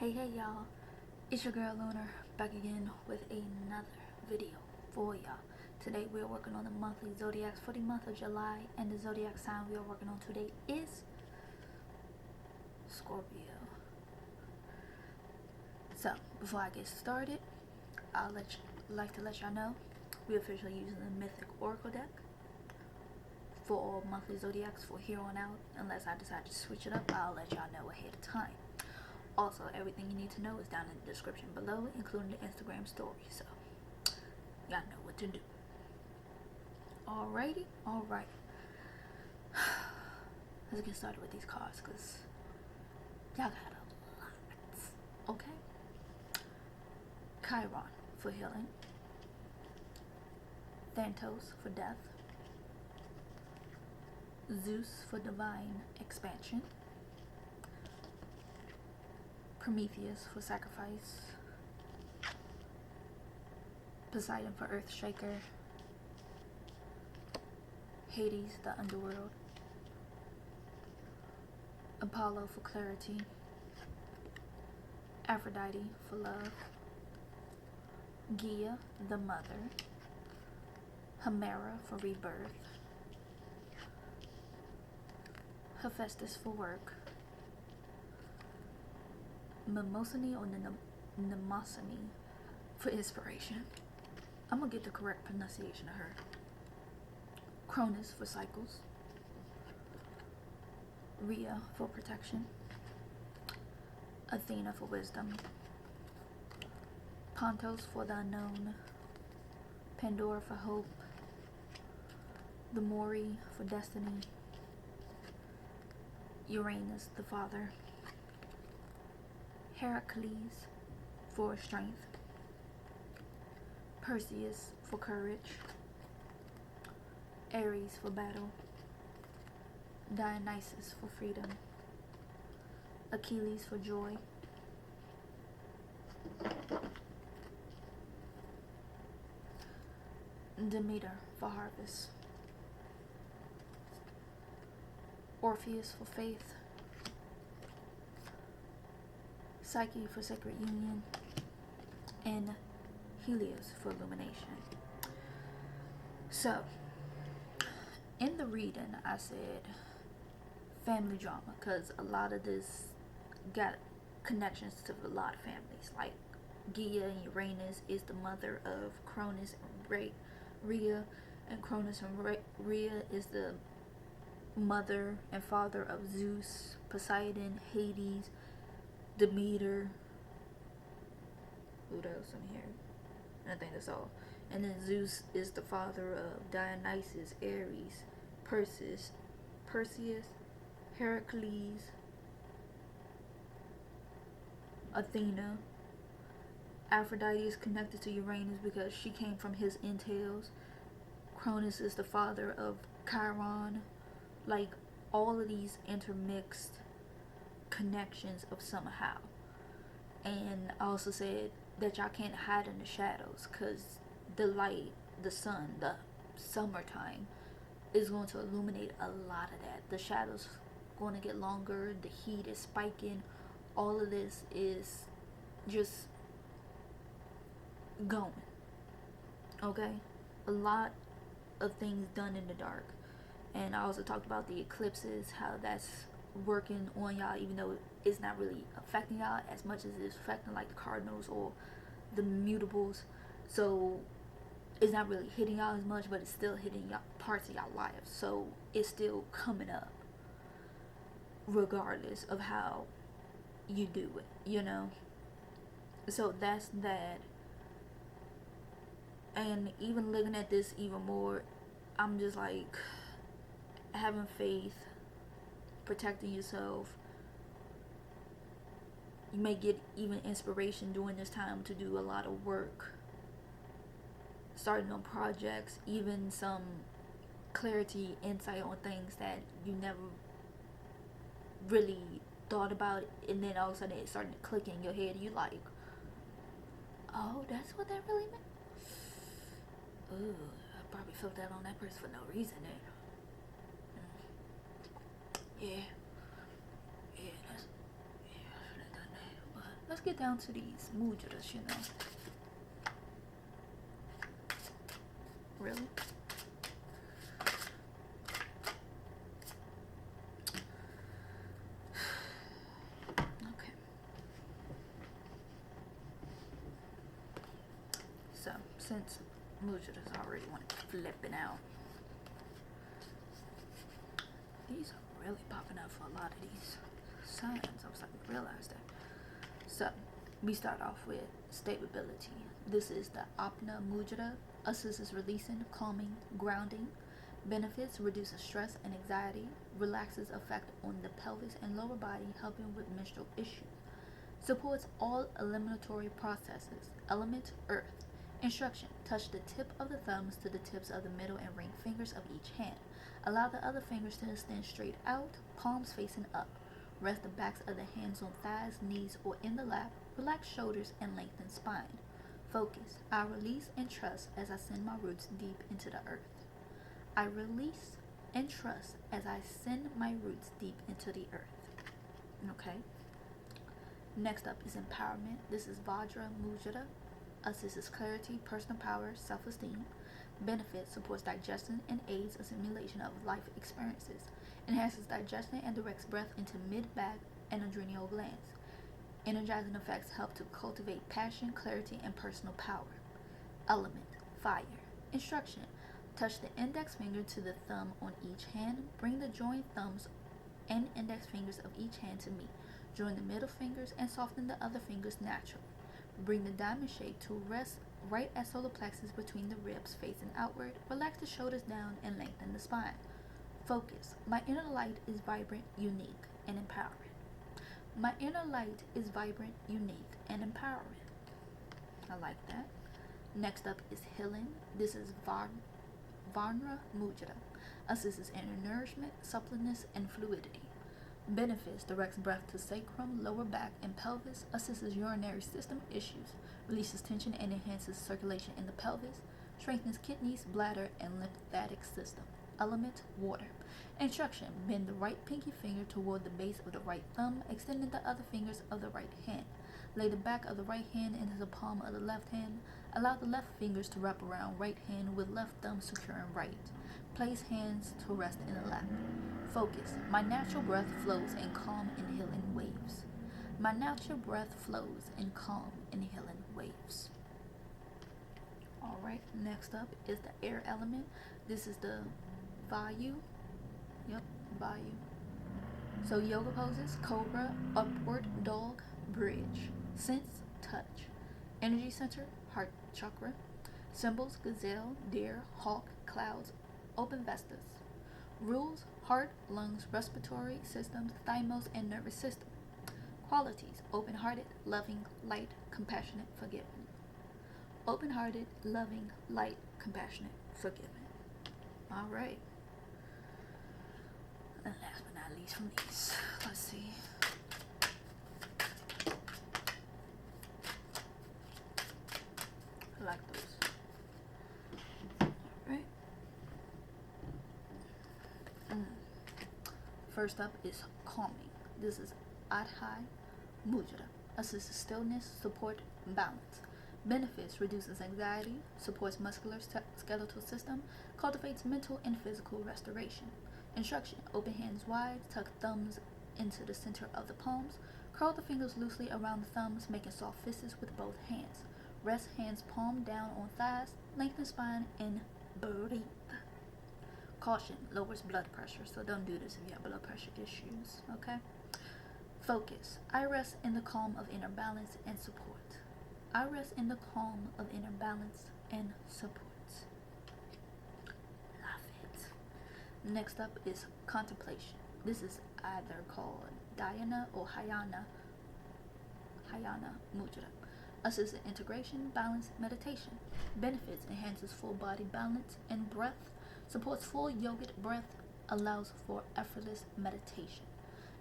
Hey y'all, it's your girl Lunar back again with another video for y'all. Today we are working on the monthly zodiacs for the month of July, and the zodiac sign we are working on today is Scorpio. So before I get started, like to let y'all know we're officially using the Mythic Oracle deck for all monthly zodiacs for here on out. Unless I decide to switch it up, I'll let y'all know ahead of time. Also, everything you need to know is down in the description below, including the Instagram story, so y'all know what to do. Alrighty, alright. Let's get started with these cards, because y'all got a lot. Okay? Chiron for healing. Thanatos for death. Zeus for divine expansion. Prometheus for sacrifice. Poseidon for earth shaker. Hades, the underworld. Apollo for clarity. Aphrodite for love. Gaia, the mother. Hemera for rebirth. Hephaestus for work. Mnemosyne or Mnemosyne for inspiration. I'm gonna get the correct pronunciation of her. Cronus for cycles. Rhea for protection. Athena for wisdom. Pontos for the unknown. Pandora for hope. The Mori for destiny. Uranus, the father. Heracles for strength. Perseus for courage. Ares for battle. Dionysus for freedom. Achilles for joy. Demeter for harvest. Orpheus for faith. Psyche for sacred union. And Helios for illumination. So, in the reading, I said family drama, because a lot of this got connections to a lot of families. Like Gaia and Uranus is the mother of Cronus and Rhea, and Cronus and Rhea is the mother and father of Zeus, Poseidon, Hades, Demeter. What else in here? I think that's all. And then Zeus is the father of Dionysus, Ares, Perseus, Heracles, Athena. Aphrodite is connected to Uranus because she came from his entails. Cronus is the father of Chiron. Like, all of these intermixed connections of somehow. And I also said that y'all can't hide in the shadows, because the light, the sun, the summertime is going to illuminate a lot of that. The shadows going to get longer, the heat is spiking. All of this is just going. Okay? A lot of things done in the dark. And I also talked about the eclipses, how that's working on y'all, even though it's not really affecting y'all as much as it's affecting like the cardinals or the mutables. So it's not really hitting y'all as much, but it's still hitting y'all parts of y'all lives. So it's still coming up regardless of how you do it, you know. So that's that. And even looking at this even more, I'm just like, having faith, protecting yourself. You may get even inspiration during this time to do a lot of work, starting on projects, even some clarity, insight on things that you never really thought about, and then all of a sudden it started to click in your head. You like, oh, that's what that really meant. Ooh, I probably felt that on that person for no reason then. Yeah, I should have done that, but let's get down to these mudras, you know. Really? Okay. So, since mudras already want to flipping out, these are really popping up for a lot of these signs. I was like, I realized that. So, we start off with stability. This is the Apna Mudra. Assists releasing, calming, grounding. Benefits: reduces stress and anxiety. Relaxes effect on the pelvis and lower body, helping with menstrual issues. Supports all eliminatory processes. Element: earth. Instruction: touch the tip of the thumbs to the tips of the middle and ring fingers of each hand. Allow the other fingers to extend straight out, palms facing up. Rest the backs of the hands on thighs, knees, or in the lap. Relax shoulders and lengthen spine. Focus: I release and trust as I send my roots deep into the earth. I release and trust as I send my roots deep into the earth. Okay? Next up is empowerment. This is Vajra Mudra. Assists clarity, personal power, self-esteem. Benefits: supports digestion and aids assimilation of life experiences. Enhances digestion and directs breath into mid-back and adrenal glands. Energizing effects help to cultivate passion, clarity, and personal power. Element: fire. Instruction: touch the index finger to the thumb on each hand. Bring the joined thumbs and index fingers of each hand to meet. Join the middle fingers and soften the other fingers naturally. Bring the diamond shape to rest right at solar plexus between the ribs facing outward. Relax the shoulders down and lengthen the spine. Focus: my inner light is vibrant, unique, and empowering. My inner light is vibrant, unique, and empowering. I like that. Next up is healing. This is Varna Mudra. Assists inner nourishment, suppleness, and fluidity. Benefits: directs breath to sacrum, lower back, and pelvis. Assists urinary system issues. Releases tension and enhances circulation in the pelvis. Strengthens kidneys, bladder, and lymphatic system. Element: water. Instruction: bend the right pinky finger toward the base of the right thumb, extending the other fingers of the right hand. Lay the back of the right hand into the palm of the left hand. Allow the left fingers to wrap around right hand with left thumb securing right. Place hands to rest in the lap. Focus: my natural breath flows in calm and healing waves. My natural breath flows in calm and healing waves. Alright, next up is the air element. This is the Vayu. Yep, Vayu. So yoga poses: cobra, upward dog, bridge. Sense: touch. Energy center: heart chakra. Symbols: gazelle, deer, hawk, clouds, open vestas. Rules: heart, lungs, respiratory systems, thymus, and nervous system. Qualities: open-hearted, loving, light, compassionate, forgiving. Open-hearted, loving, light, compassionate, forgiving. Alright. And last but not least from these, let's see. I like those. Alright. First up is calming. This is Adhai Mudra. Assists stillness, support, balance. Benefits: reduces anxiety, supports muscular skeletal system, cultivates mental and physical restoration. Instruction: open hands wide, tuck thumbs into the center of the palms, curl the fingers loosely around the thumbs, making soft fists with both hands. Rest hands palm down on thighs, lengthen spine, and breathe. Caution: lowers blood pressure, so don't do this if you have blood pressure issues, okay? Focus: I rest in the calm of inner balance and support. I rest in the calm of inner balance and support. Love it. Next up is contemplation. This is either called Dhyana or Hayana Mudra. Assists integration, balance, meditation. Benefits: enhances full body balance and breath, supports full yogic breath, allows for effortless meditation.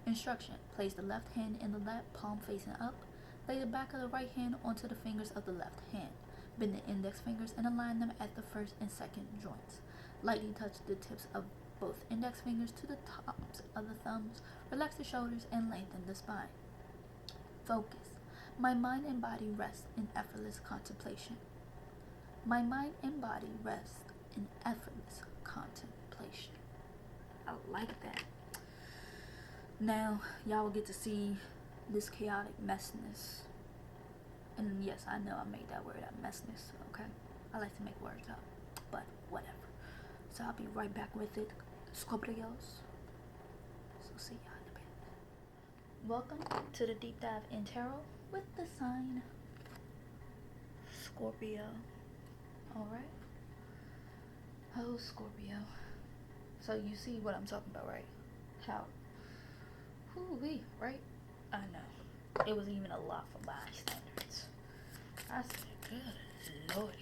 Instruction: place the left hand in the lap, palm facing up. Lay the back of the right hand onto the fingers of the left hand. Bend the index fingers and align them at the first and second joints. Lightly touch the tips of both index fingers to the tops of the thumbs. Relax the shoulders and lengthen the spine. Focus: My mind and body rest in effortless contemplation. My mind and body rest in effortless contemplation. I like that. Now, y'all will get to see this chaotic messiness. And yes, I know I made that word up, messiness, okay? I like to make words up, but whatever. So I'll be right back with it, Scorpios. So see y'all in a bit. Welcome to the deep dive in tarot with the sign Scorpio. Alright? Oh, Scorpio. So you see what I'm talking about, right? How? Whoo-wee, right? I know. It was even a lot for my standards. I said, good lordy.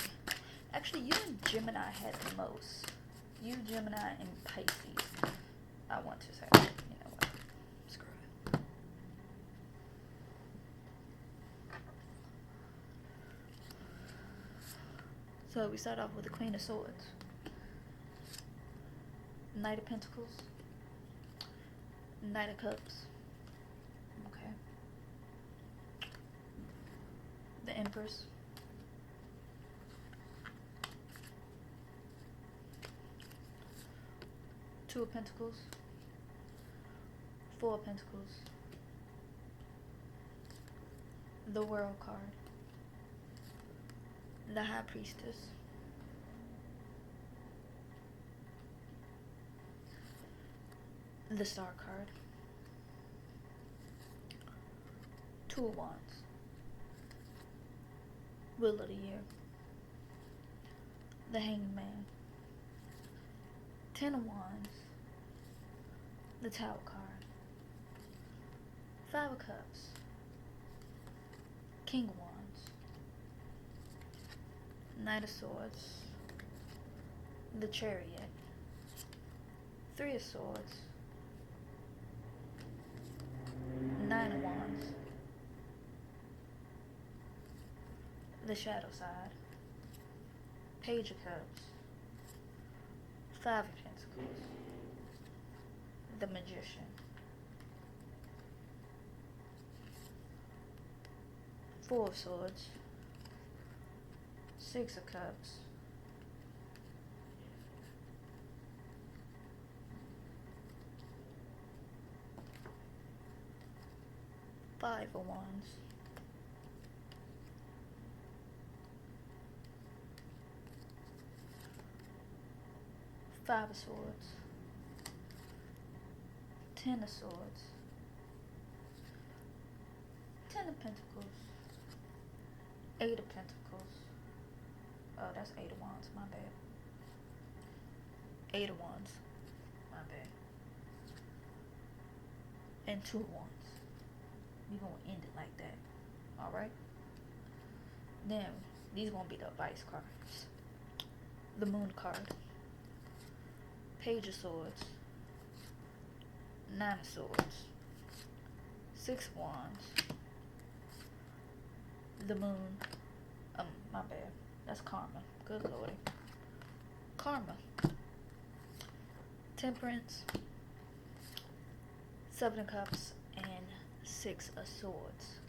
Actually, you and Gemini had the most. You, Gemini, and Pisces. I want to say, you know what? Screw it. So we start off with the Queen of Swords. Knight of Pentacles. Knight of Cups. Okay. The Empress. Two of Pentacles. Four of Pentacles. The World card. The High Priestess. The Star card. Two of Wands. Wheel of the Year. The Hanged Man. Ten of Wands. The Tower card. Five of Cups. King of Wands. Knight of Swords. The Chariot. Three of Swords. Nine of Wands. The Shadow side. Page of Cups. Five of Pentacles. The Magician. Four of Swords. Six of Cups. Five of Wands. Five of Swords. Ten of Swords. Ten of Pentacles. Eight of Pentacles. Oh, that's Eight of Wands, my bad. Eight of Wands, my bad. And Two of Wands. We're gonna end it like that. Alright? Then, these gonna be the advice cards. The Moon card. Page of Swords. Nine of Swords. Six of Wands. The Moon. My bad. That's Karma. Good lordy. Karma. Temperance. Seven of Cups. And Six of Swords.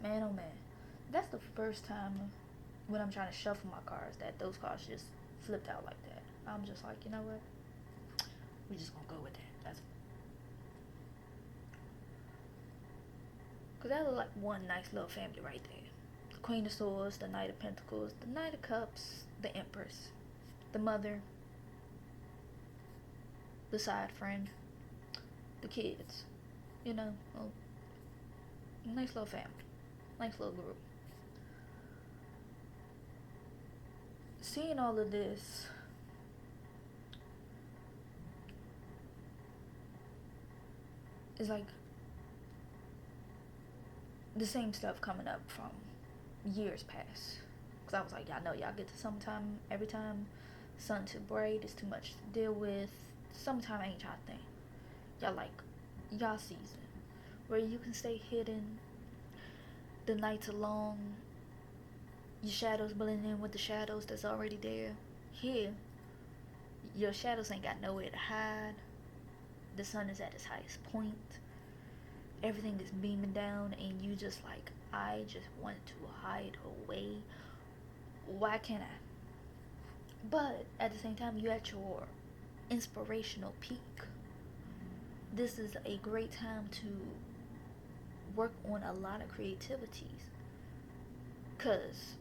Man, oh man. That's the first time when I'm trying to shuffle my cards that those cards just flipped out like that. I'm just like, you know what? We're just gonna go with that. That's because that look like one nice little family right there. The Queen of Swords, the Knight of Pentacles, the Knight of Cups, the Empress, the mother, the side friend, the kids. You know, nice little family. Nice little group. Seeing all of this, is like the same stuff coming up from years past. Because I was like, y'all know y'all get to summertime, every time sun too bright, it's too much to deal with. Summertime ain't y'all thing. Y'all like y'all season where you can stay hidden, the nights are long, your shadows blend in with the shadows that's already there. Here, your shadows ain't got nowhere to hide. the sun is at its highest point, everything is beaming down, and you just like, I just want to hide away. Why can't I? But at the same time, you're at your inspirational peak. This is a great time to work on a lot of creativities, because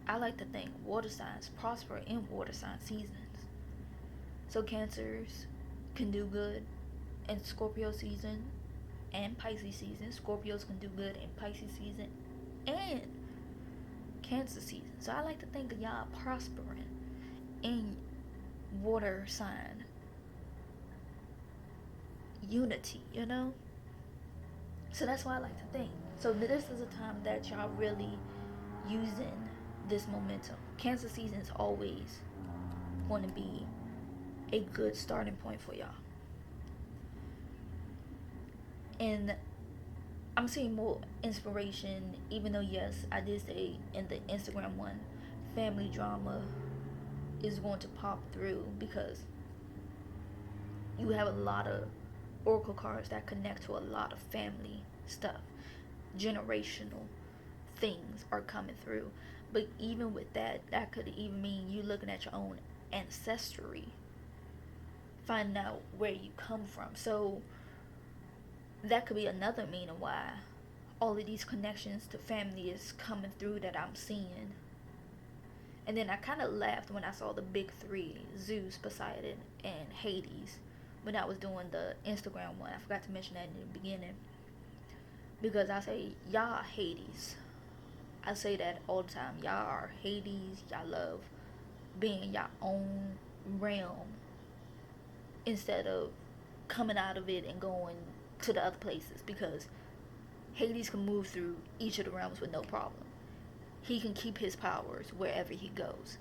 I like to think water signs prosper in water sign seasons. So Cancers can do good in Scorpio season and Pisces season. Scorpios can do good in Pisces season and Cancer season. So I like to think of y'all prospering in water sign unity, you know? So that's why I like to think. So this is a time that y'all really using this momentum. Cancer season is always going to be a good starting point for y'all. And I'm seeing more inspiration, even though, yes, I did say in the Instagram one, family drama is going to pop through, because you have a lot of oracle cards that connect to a lot of family stuff. Generational things are coming through. But even with that, that could even mean you looking at your own ancestry, finding out where you come from. So that could be another meaning why all of these connections to family is coming through that I'm seeing. And then I kind of laughed when I saw the big three, Zeus, Poseidon, and Hades, when I was doing the Instagram one. I forgot to mention that in the beginning, because I say, y'all Hades. I say that all the time. Y'all are Hades. Y'all love being in your own realm instead of coming out of it and going to the other places, because Hades can move through each of the realms with no problem. He can keep his powers wherever he goes.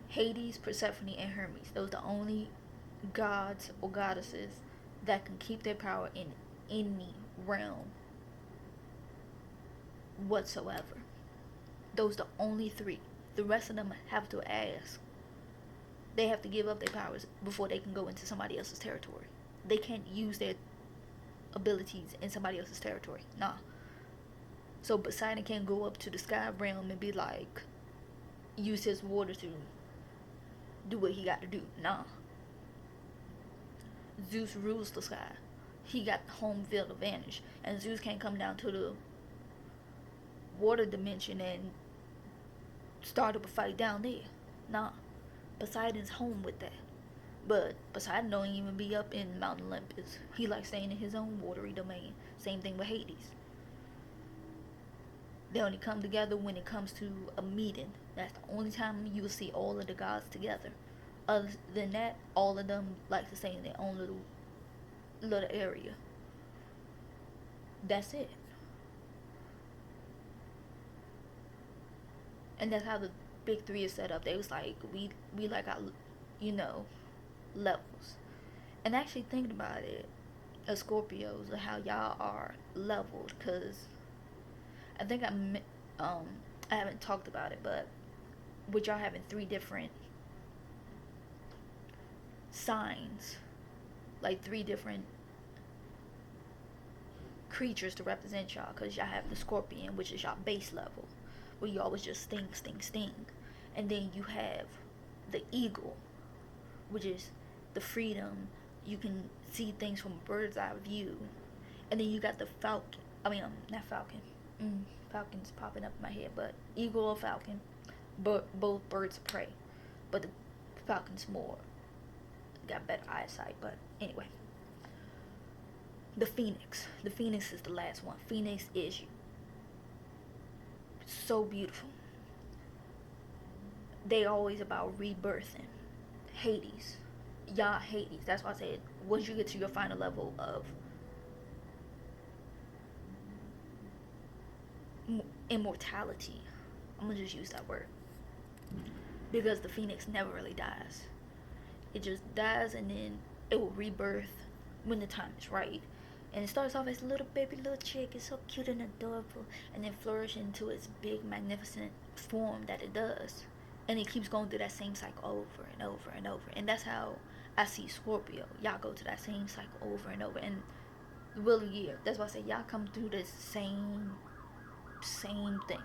Hades, Persephone, and Hermes, those are the only gods or goddesses that can keep their power in any realm whatsoever. Those are the only three. The rest of them have to ask. They have to give up their powers before they can go into somebody else's territory. They can't use their abilities in somebody else's territory. Nah. So Poseidon can't go up to the sky realm and be like, use his water to do what he got to do. Nah. Zeus rules the sky. He got home field advantage. And Zeus can't come down to the water dimension and start up a fight down there. Nah. Poseidon's home with that. But Poseidon don't even be up in Mount Olympus. He likes staying in his own watery domain. Same thing with Hades. They only come together when it comes to a meeting. That's the only time you will see all of the gods together. Other than that, all of them like to stay in their own little area. That's it. And that's how the big three is set up. They was like, we like our, levels. And actually thinking about it, as Scorpios, how y'all are leveled, because I think I haven't talked about it, but with y'all having 3 different signs, like 3 different creatures to represent y'all, because y'all have the Scorpion, which is y'all base level, where you always just sting, and then you have the Eagle, which is the freedom. You can see things from a bird's eye view. And then you got the Falcon. Not Falcon. Falcon's popping up in my head, but Eagle or Falcon, but both birds of prey. But the Falcon's got better eyesight. But anyway, the Phoenix. The Phoenix is the last one. Phoenix is so beautiful. They always about rebirthing. Hades. Y'all Hades. That's why I said, once you get to your final level of immortality, I'm gonna just use that word, because the Phoenix never really dies. It just dies, and then it will rebirth when the time is right. And it starts off as a little chick. It's so cute and adorable, and then flourish into its big, magnificent form that it does. And it keeps going through that same cycle over and over and over. And that's how I see Scorpio. Y'all go to that same cycle over and over. And really, yeah, that's why I say y'all come through this same thing.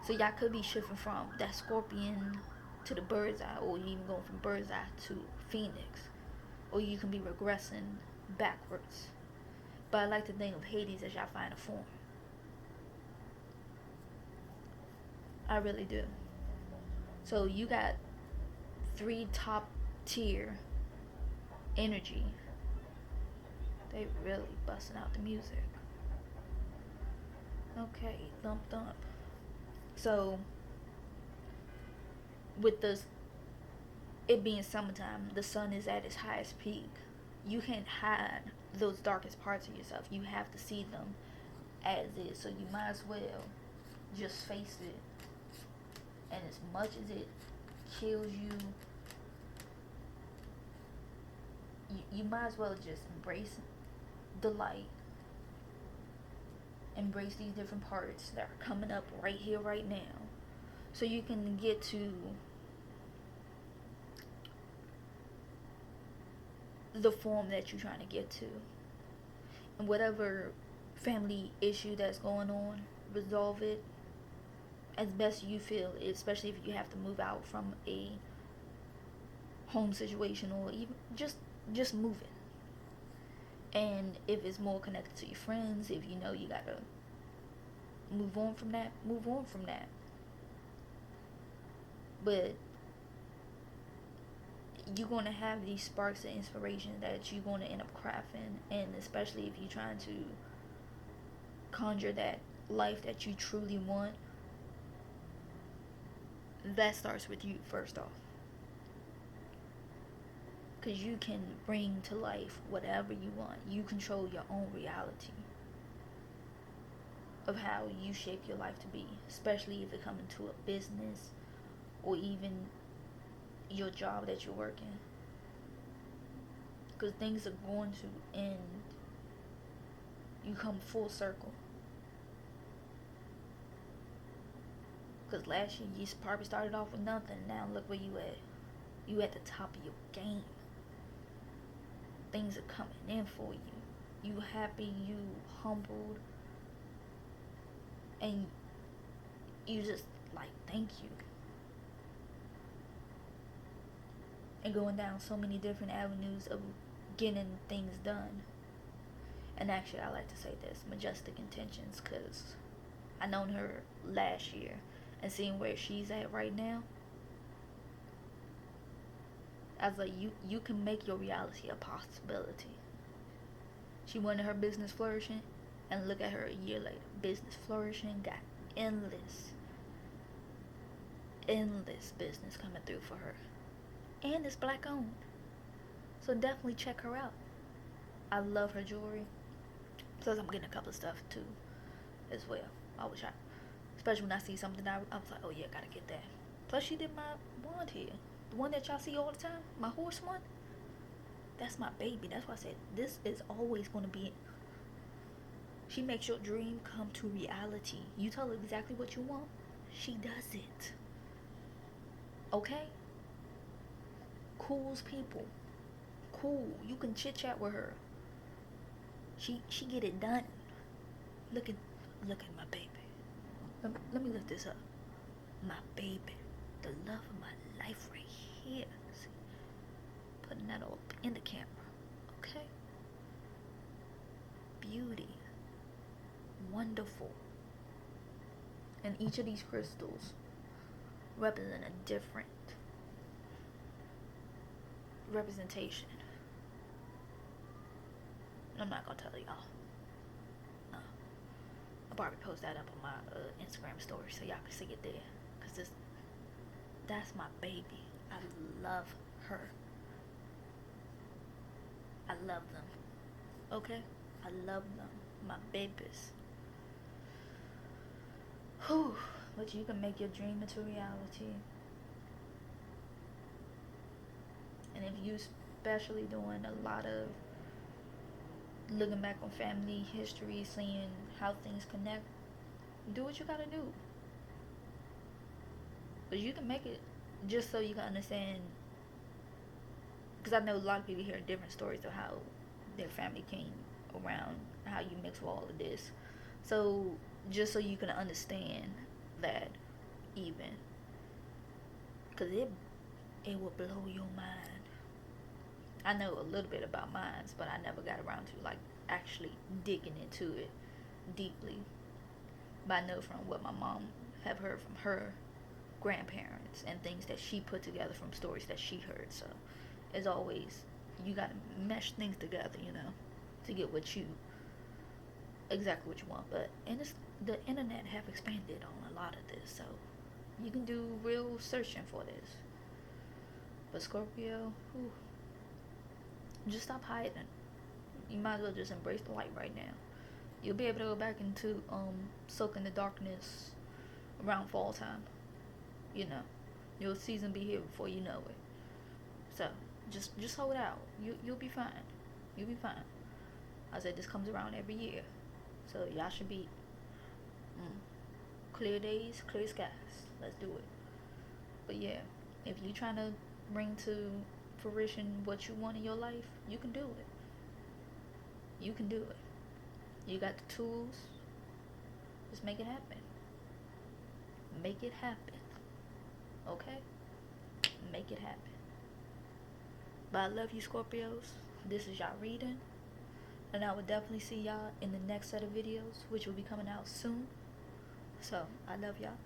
So y'all could be shifting from that Scorpion to the bird's eye, or you even going from bird's eye to Phoenix, or you can be regressing backwards. But I like to think of Hades as y'all find a form. I really do. So you got 3 top tier energy. They really busting out the music. Okay, thump thump. So with it being summertime, the sun is at its highest peak. You can't hide those darkest parts of yourself. You have to see them as is. So you might as well just face it. And as much as it kills you, you might as well just embrace the light. Embrace these different parts that are coming up right here, right now. So you can get to the form that you're trying to get to. And whatever family issue that's going on, resolve it as best you feel, especially if you have to move out from a home situation, or even just move it. And if it's more connected to your friends, if you know you gotta move on from that, move on from that. But you're going to have these sparks of inspiration that you're going to end up crafting. And especially if you're trying to conjure that life that you truly want, that starts with you first off. Because you can bring to life whatever you want. You control your own reality of how you shape your life to be, especially if it comes into a business or even your job that you're working. Because things are going to end. You come full circle. Because last year you probably started off with nothing. Now look where you at. You at the top of your game. Things are coming in for you. You happy, you humbled, and you just like, thank you. And going down so many different avenues of getting things done. And actually, I like to say this, majestic intentions, because I known her last year, and seeing where she's at right now, I was like, you can make your reality a possibility. She wanted her business flourishing, and look at her a year later. Business flourishing, got endless business coming through for her. And it's black owned. So definitely check her out. I love her jewelry. Plus I'm getting a couple of stuff too as well. I wish especially when I see something I was like, oh yeah, gotta get that. Plus she did my wand here. The one that y'all see all the time, my horse one. That's my baby. That's why I said this is always going to be. She makes your dream come to reality. You tell her exactly what you want, she does it. Okay? Cools people. Cool. You can chit chat with her. She get it done. Look at my baby. Let me lift this up. My baby. The love of my life right here. See? Putting that all in the camera. Okay? Beauty. Wonderful. And each of these crystals represent a different representation. I'm not gonna tell y'all. I'll probably post that up on my Instagram story so y'all can see it there. Cause that's my baby. I love her. I love them. Okay? I love them. My babies. Whew. But you can make your dream into reality. And if you especially doing a lot of looking back on family history, seeing how things connect, do what you gotta do. But you can make it just so you can understand because I know a lot of people hear different stories of how their family came around, how you mix with all of this. So just so you can understand that, even, because it will blow your mind. I know a little bit about mines, but I never got around to like actually digging into it deeply. But I know from what my mom have heard from her grandparents and things that she put together from stories that she heard. So as always, you gotta mesh things together, to get exactly what you want. But the internet have expanded on a lot of this, so you can do real searching for this. But Scorpio, whew, just stop hiding. You might as well just embrace the light right now. You'll be able to go back into soak in the darkness around fall time. Your season be here before you know it. So just hold out. You'll be fine. You'll be fine. I said this comes around every year, so y'all should be clear days, clear skies. Let's do it. But yeah, if you're trying to bring to fruition what you want in your life, you can do it. You can do it. You got the tools. Just make it happen. Make it happen. Okay? Make it happen. But I love you, Scorpios. This is y'all reading. And I will definitely see y'all in the next set of videos, which will be coming out soon. So, I love y'all.